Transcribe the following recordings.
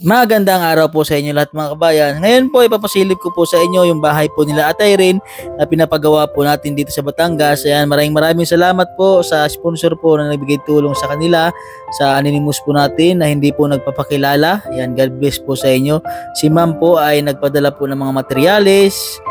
Magandang araw po sa inyo lahat mga kabayan. Ngayon po ipapasilip ko po sa inyo yung bahay po nila Ate Irene na pinapagawa po natin dito sa Batangas. Ayan, maraming salamat po sa sponsor po na nagbigay tulong sa kanila sa Anonymous po natin na hindi po nagpapakilala. Ayan, God bless po sa inyo. Si ma'am po ay nagpadala po ng mga materyales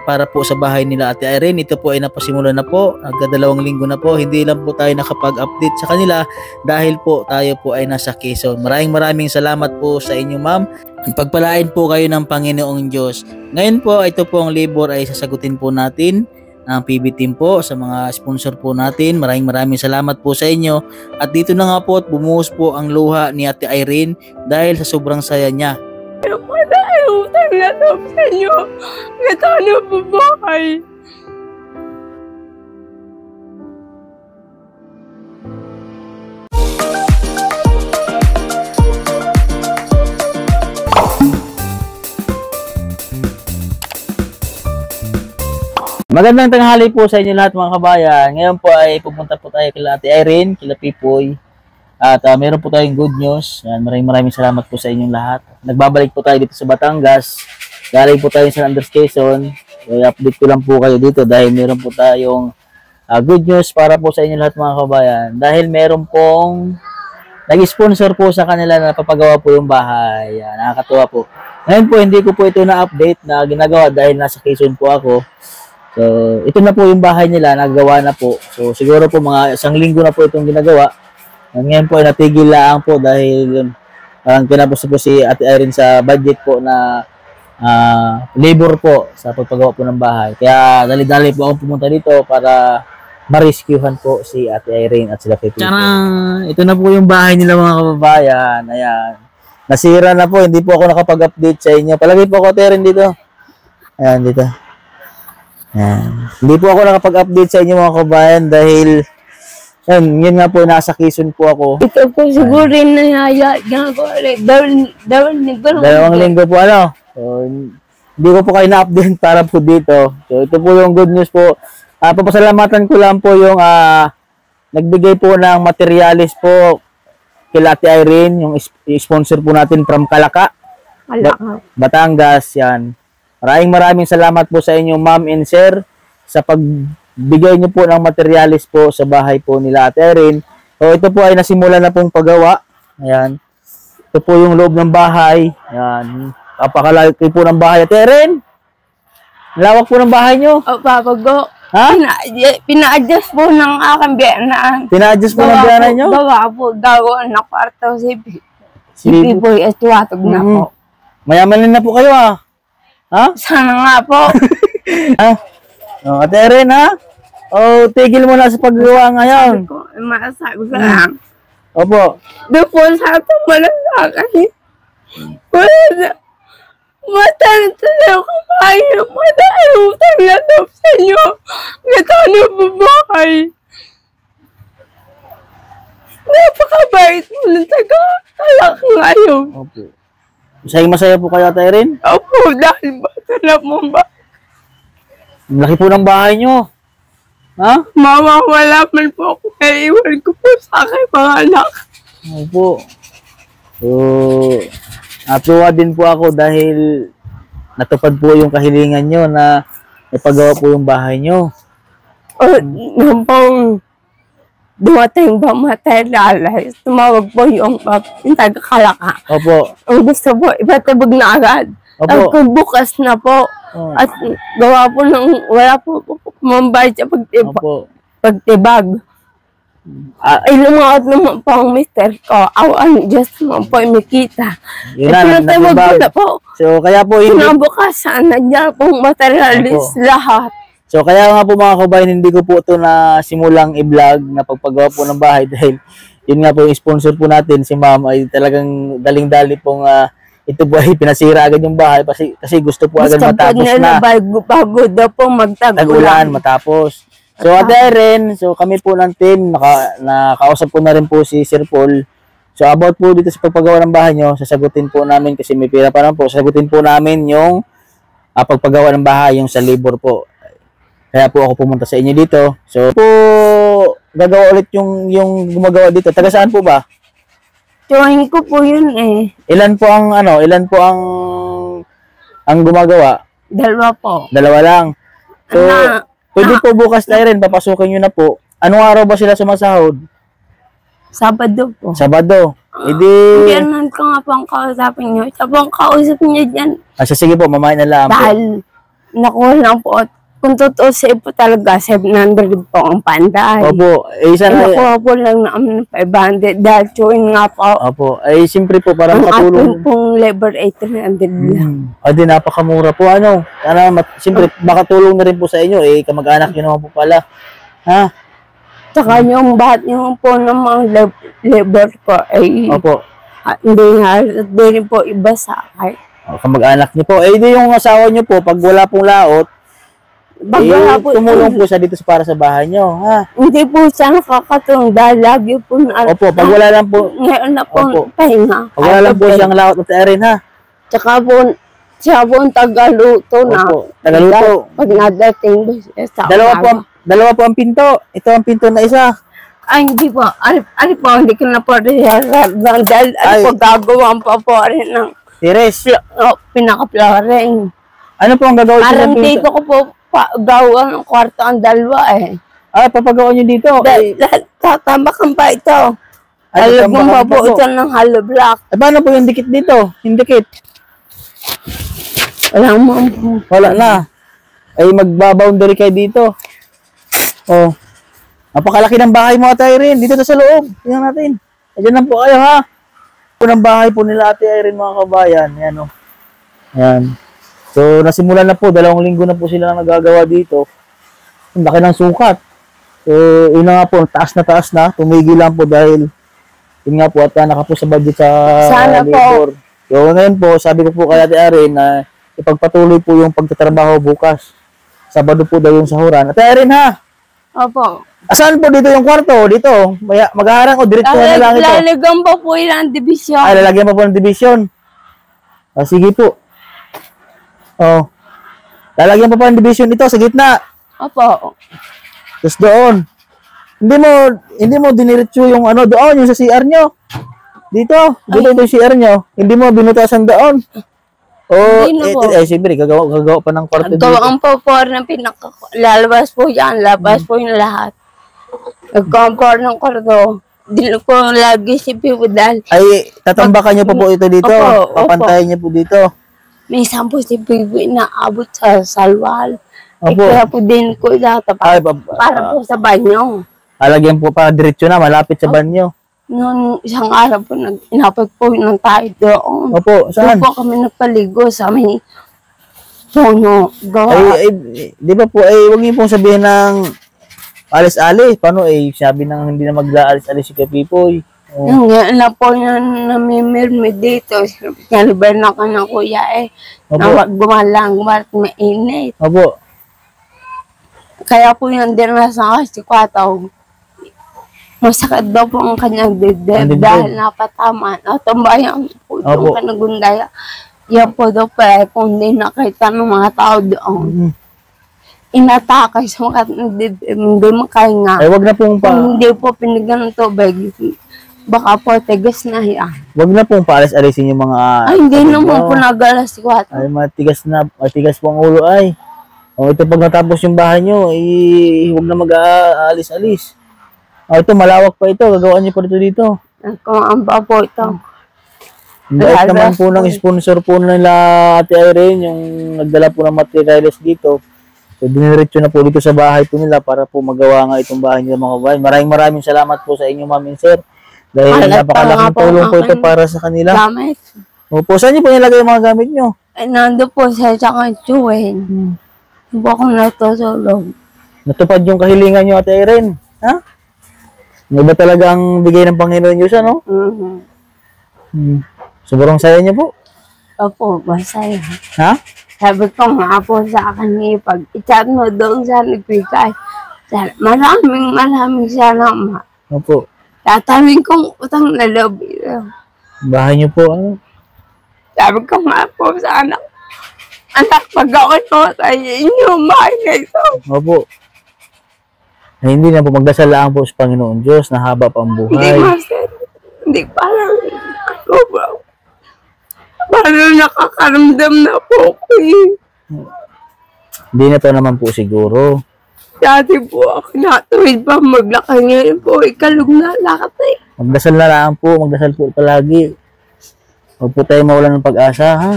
para po sa bahay nila Ate Irene. Ito po ay napasimula na po, nagdadalawang linggo na po. Hindi lang po tayo nakapag-update sa kanila dahil po tayo po ay nasa Quezon. Maraming salamat po sa inyo ma'am. Pagpalain po kayo ng Panginoong Diyos. Ngayon po, ito po ang labor ay sasagutin po natin ng PB team po sa mga sponsor po natin. Maraming salamat po sa inyo. At dito na nga po at bumuhos po ang luha ni Ate Irene dahil sa sobrang saya niya. Utang na loob sa inyo. Ito ano babahay. Magandang tanghali po sa inyo lahat mga kabayan. Ngayon po ay pupunta po tayo kila Ate Irene, kila Pipoy. At meron po tayong good news. Yan, maraming salamat po sa inyong lahat. Nagbabalik po tayo dito sa Batangas. Galing po tayo sa Andres Quezon. I-update ko lang po kayo dito dahil meron po tayong good news para po sa inyo lahat mga kabayan. Dahil meron pong nag-sponsor po sa kanila na papagawa po yung bahay. Yan, nakakatuwa po. Ngayon po hindi ko po ito na-update na ginagawa dahil nasa Quezon po ako. So, ito na po yung bahay nila, nagawa na po. So, siguro po mga isang linggo na po itong ginagawa. Ngayon po ay natigil lang po dahil parang pinapos po si Ate Irene sa budget po na labor po sa pagpagawa po ng bahay. Kaya dali-dali po ako pumunta dito para ma-rescuehan po si Ate Irene at sila Pepe. Ito na po yung bahay nila mga kababayan. Ayan. Nasira na po, hindi po ako nakapag-update sa inyo. Palagay po ako Ate Irene dito. Ayan dito. Ayan. Hindi po ako nakapag-update sa inyo mga kababayan dahil yun nga po, nasa Quezon po ako. Ito po siguro rin nahaya. Dalawang linggo po ano. So, hindi ko po kayo na-update para po dito. So, ito po yung good news po. Papasalamatan ko lang po yung nagbigay po ng materialis po kila Ate Irene, yung sponsor po natin from Kalaka, Batangas. Yan. Maraming salamat po sa inyo ma'am and sir sa pagbigay niyo po ng materialis po sa bahay po nila Ate Irene. So ito po ay nasimula na pong paggawa. Ayan. Ito po yung loob ng bahay. Ayan. Napakalaki po ng bahay Ate Irene. Lawak po ng bahay niyo. O papago. Ha? Pina-adjust po ng aking biyanan. Pina-adjust po ng biyanan niyo? Gawa na kwarto si Pipoy at tuwatog na po. Mayaman na po kayo Ha? Sana nga po. Ate Irene tigil mo na sa paggawa ngayon. Masasabi ko lang. Opo. Doon po sa itong malasakay. Wala na. Matalito na ako kayo. Madahil utang na loob sa inyo. Ito ano babahay. Napakabait mo ng taga-alak ngayon. Opo. Masaya po kayo Ate Irene? Opo, dahil bata na mo ba? Laki po ng bahay nyo. Ha? Mawawala man po ako. Kaya iwan ko po sa aking mga anak. Opo. So, natuwa din po ako dahil natupad po yung kahilingan nyo na ipagawa po yung bahay nyo. Nung pong dumating ba materialis, tumawag po yung taga-Kalaka. Opo. Ang gusto po, ipatabag na agad. Opo. At bukas na po. At gawa po ng, wala po mambayad sa pagtibag. Ay, lumaot naman po ang mister ko. Awan, just naman po imikita. Yun na, natibag po. So, kaya po hindi... Bukasan, nandiyan pong materialis lahat. So, kaya nga po mga kabayan, hindi ko po ito na simulang i-vlog na pagpagawa po ng bahay dahil yun nga po yung sponsor po natin, si ma'am, ay talagang daling-dali pong ito po ay pinasira agad yung bahay kasi gusto po agad matapos na. Bago daw po tag-ulan matapos. So, Ate Irene, so kami po ng team, nakausap ko na rin po si Sir Paul. So, about po dito sa pagpagawa ng bahay nyo, sasagutin po namin kasi may pira pa lang po, sasagutin po namin yung pagpagawa ng bahay, yung sa labor po. Kaya po ako pumunta sa inyo dito. So, po gagawa ulit yung gumagawa dito. Taga saan po ba? Chewing ko po yun eh. Ilan po ang gumagawa? Dalawa po. Dalawa lang. So, pwede po bukas tayo rin, papasukin nyo na po. Anong araw ba sila sumasahod? Sabado po. Sabado. Ganun ko nga pang kausapin nyo. Siya pang kausap nyo dyan. Sige po, mamaya na lang po. Dahil nakuha lang po. Kung totoo sa'yo po talaga, 700 po ang panday. Opo. Nakuha po lang namin ng 500 dahil chewing nga po. Opo. Siyempre po, para makatulong. Ang pong labor ay 300 lang. Di napakamura po. Siyempre, makatulong na rin po sa inyo. Kamag-anak nyo naman po pala. Ha? Tsaka yung bahat yung po ng mga labor ko ay Opo. Hindi rin po iba sa akin. Kamag-anak niyo po. Di yung asawa niyo po, pag wala pong laot, tumulong po siya dito para sa bahay niyo. Ha? Hindi po siya nakakatulong dahil lagi po Opo, pag wala lang po. Ngayon na po pahinga. Pag wala lang po siyang laot at erin, ha? Tsaka po, siya po ang tagaluto na. Opo, tagaluto. Pag nadating sa Dalawa po ang pinto. Ito ang pinto na isa. Ay, hindi po. Ano po, hindi ko na po rin dahil po gagawin pa po rin ng pinaka-flooring. Ano po ang gagawin sa pinto? Parang dito ko po gawa ng kwarto ang dalawa eh. Papagawa nyo dito? Tatamakan pa ito. Halagong mabuutan ng hollow block. Paano po yung dikit dito? Yung dikit? Wala na. Magbaboundary kayo dito. Napakalaki ng bahay mo, Ate Irene. Dito sa loob. Tingnan natin. Ayan lang po kayo, ha? Ng bahay po nila, Ate Irene, mga kabayan. Ayan, Ayan. So, nasimulan na po. 2 linggo na po sila nagagawa dito. Ang laki ng sukat. So, yun na nga po. Taas na. Tumigil lang po dahil yun nga po at naka po sa budget sa labor. So, ngayon po, sabi ko po kay Ate Irene na ipagpatuloy po yung pagtatrabaho bukas. Sabado po daw yung sahuran. Ate Irene, ha? Opo. Saan po dito yung kwarto? Dito. Mag-aarang o diretso na lang ito? Lalagyan pa po yun ang division. Lalagyan pa po ng division. Sige po. Lalagyan pa po ng division ito sa gitna. Opo. Tapos doon. Hindi mo diniretso yung doon, yung sa CR nyo. Dito yung CR nyo. Hindi mo binutasan doon. Siyempre, gagawa pa ng kwarto dito. Gawaan po ng lalabas po yan. Labas po yung lahat. Nagkampor ng kwarto. Dito ko lagi si Pipo dahil. Tatambakan nyo pa po ito dito. Opo, papantayin nyo po dito. May sampo si Pipo inaabot sa salwal. Opo. Kaya po din ko data para po sa banyo. Alagyan po para diretso na, malapit sa banyo. Noong isang araw po, inapag po ng tayo doon. Opo, saan? Doon po kami nagpaligo sa may puno. Di ba po, huwag niyo pong sabihin ng alis-alis. Paano sabi nang hindi na mag-alis-alis si Kapipoy. Ngayon na po yan namimirmi dito. Nalibar na ka ng kuya na gumalang, mainit. Opo. Kaya po yan din nasa kasi kwataw. Masakit daw po ang kanyang dibdib dahil napataman. Tumbayan po itong kanagundaya. Yan po daw pa kung hindi nakita ng mga tao doon. Inatakay sa mga dibdib, hindi makahinga. Wag na pong kung hindi po pinigyan ng tubig, baka po tigas na yan. Wag na pong paalis-alisin yung mga... Hindi naman po nagalas ko. Matigas po ang ulo ito pag natapos yung bahay nyo, huwag na mag-aalis-alis. Ito, malawak pa ito. Gagawin niyo po dito. Nagkamamba po ito. Dahil naman po ng sponsor po nila Ate Irene, yung nagdala po ng materials dito. So, diniretso na po dito sa bahay po nila para po magawa nga itong bahay nila mga kabayan. Maraming salamat po sa inyo, Ma'am and Sir. Dahil napakalaking tulong po ito para sa kanila. Gamit. Opo, saan niyo po nilagay yung mga gamit niyo? Nando po sa tsaka tsuhin. Hindi po akong natutulog. Natupad yung kahilingan niyo, Ate Irene. Ha? Iba talaga ang bigay ng Panginoon Diyos, ano? Sobrang saya niyo po. Opo, masaya. Ha? Sabi ko nga po sa akin pag i-chat mo doon sa nagbigay. Maraming salamat. Opo. Tataming kong utang na loob. Bahay niyo po, ano? Sabi ko nga po sa anak, pag ako ito sa inyo, bahay na ito. Opo. Hindi na po magdasal lang po sa Panginoon Diyos na haba pa ang buhay. Hindi, Master. Hindi parang nakakaramdam na po ako eh. Hindi na pa naman po siguro. Dati po ako natuwid pa maglakad, ngayon po ikalog na lakad eh. Magdasal na lang po, magdasal po palagi. Huwag po tayo mawalan ng pag-asa, ha?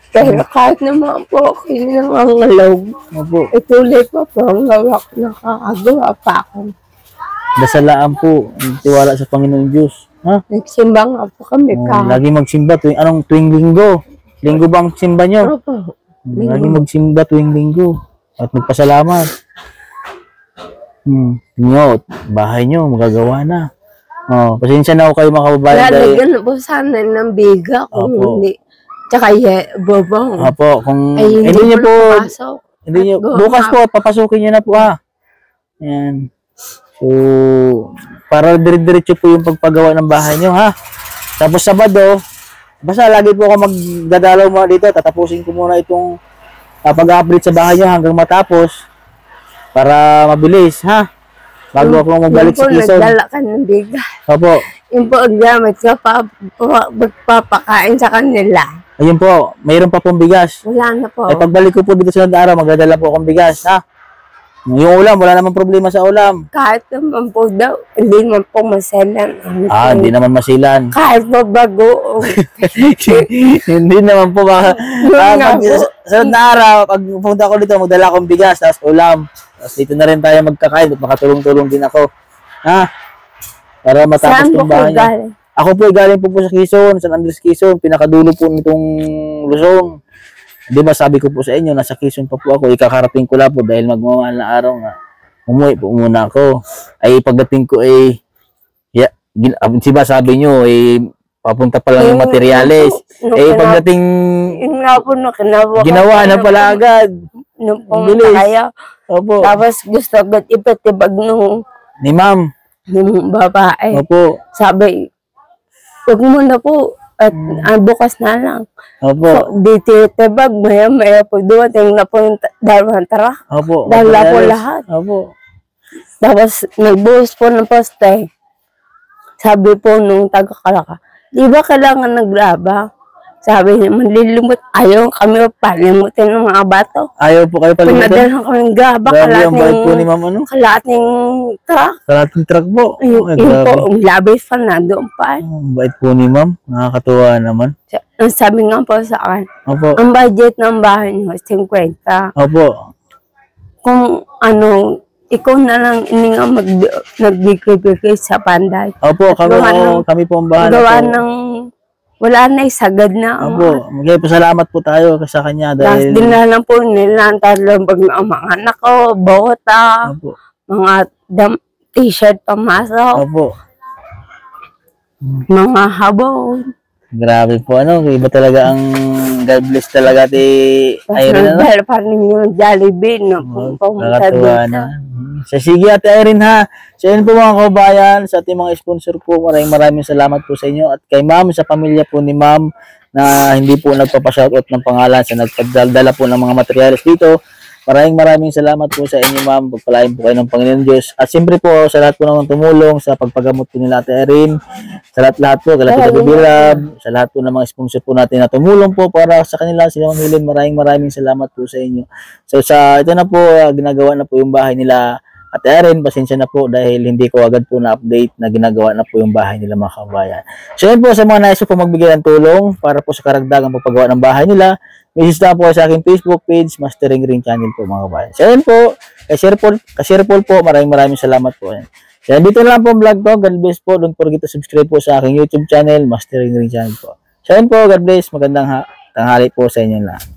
Pero kahit naman po ako yung nangangalog, Opo. ituloy pa po ang hawak, nakakagawa pa ako. Dasalaan po, tiwala sa Panginoon Diyos. Ha? Nagsimba nga po kami Lagi magsimba tuwing linggo. Linggo ba ang simba nyo? Opo. Lagi magsimba tuwing linggo. At magpasalamat. Nyo, bahay nyo, magagawa na. Pasensya na ako kayo mga kababayan. Lalagyan na po sana ng biga kung Opo. hindi. Tsaka bobong. Opo, kung Ay, hindi nyo po, papasok. hindi nyo, bukas po, papasukin nyo na po ha. Ayan. So, para dire-diretso po yung pagpagawa ng bahay nyo ha. Tapos Sabado, basta lagi po ako magdadalaw muna dito. Tatapusin ko muna itong pag-update sa bahay nyo hanggang matapos para mabilis ha. Bago ako magbalik sa Quezon. Nagdala ka ng biga. Opo. Yung po ang gamit ka pa, magpapakain sa kanila. Ayun po, mayroon pa pong bigas. Wala na po. Ay pagbalik ko po dito sa araw, magdadala po akong bigas ha. Yung ulam, wala namang problema sa ulam. Kahit naman po daw, hindi naman po maselan. Hindi naman masilan. Kahit po bago. Hindi naman po ba. Sa araw, pag pumunta ko dito, magdala akong bigas, tapos ulam. Tapos dito na rin tayo magkakain, at makatulong-tulong din ako. Ha? Para matapos Saan yung po bahay niya. galing? Ako po galing po sa Quezon, San Andres Quezon, pinakadulo po nitong Luzon. Di ba sabi ko po sa inyo, nasa Quezon pa po ako, ikakarating ko lang po dahil magmamahal na araw nga. Umuwi po muna ako. Ay pagdating ko diba sabi nyo, papunta pa lang yung materyales. Pagdating, yung nga po, ginawa na pala agad. Nung pumunta kayo. Opo. Tapos gusto agad ipatibag nung Ma'am. Yung babae. Opo. Sabi, huwag mo na po. At bukas na lang. Opo. So, dititibag, maya po dumating na po yung dalawang tara. Opo. Dala po lahat. Opo. Tapos, nagbuhos po ng poste. Sabi po nung taga-Kalaka, di ba kailangan naglaba? Sabi niya, manlilimot. Ayaw kami palimutin ng mga bato. Ayaw po kayo palimutin? Pinadalhan kami ng gaba. Grabe ang bait po ni Ma'am ano? Kalating truck. Kalating truck po. Yung po, ang labis pa na doon pa. Ang bait po ni Ma'am. Nakakatuwa naman. Ang sabi nga po sa akin, Opo. ang budget ng bahay niyo, 50. Opo. Kung ikaw na lang ini nga nagbigay sa panday. Opo, kami po ang bahala Gawa po. ng, wala na isagad na. Opo, salamat po tayo sa kanya Tapos dahil... dinala po nila ang talong mga anak ko, bota, Opo. mga t-shirt pamasok, Opo. mga habon. Grabe po, iba talaga ang God bless talaga Irene, Dahil pa rin yung Jollibee, no? Pumunta Nakakatuwa dito. na. Sige Ate Irene ha. So yun po mga kababayan, sa ating mga sponsor po, maraming salamat po sa inyo. At kay Ma'am, sa pamilya po ni Ma'am, na hindi po nagpapashoutout ng pangalan sa nagpagdala po ng mga materyales dito. Maraming salamat po sa inyo Ma'am. Pagpalain po kayo ng Panginoon Diyos. At siyempre po sa lahat po naman tumulong sa pagpagamot po nila Ate Irene. Sa lahat po, Galati Kabibirab, sa lahat po ng mga sponsor po natin na tumulong po para sa kanila sila mamilin. Maraming salamat po sa inyo. So ito na po, ginagawa na po yung bahay nila Ate Irene. Pasensya na po dahil hindi ko agad po na-update na ginagawa na po yung bahay nila mga kabayan. So yun po sa mga nais po magbigay ng tulong para po sa karagdagang pagpagawa ng bahay nila. Message na po sa aking Facebook page, Mastering Ring Channel po mga kabayan. So yun po, kay Paul po, maraming salamat po. So dito lang po ang vlog ko. God bless po. Don't forget to subscribe po sa aking YouTube channel, Mastering Ring Channel po. So yun po, God bless. Magandang tanghali po sa inyo lahat.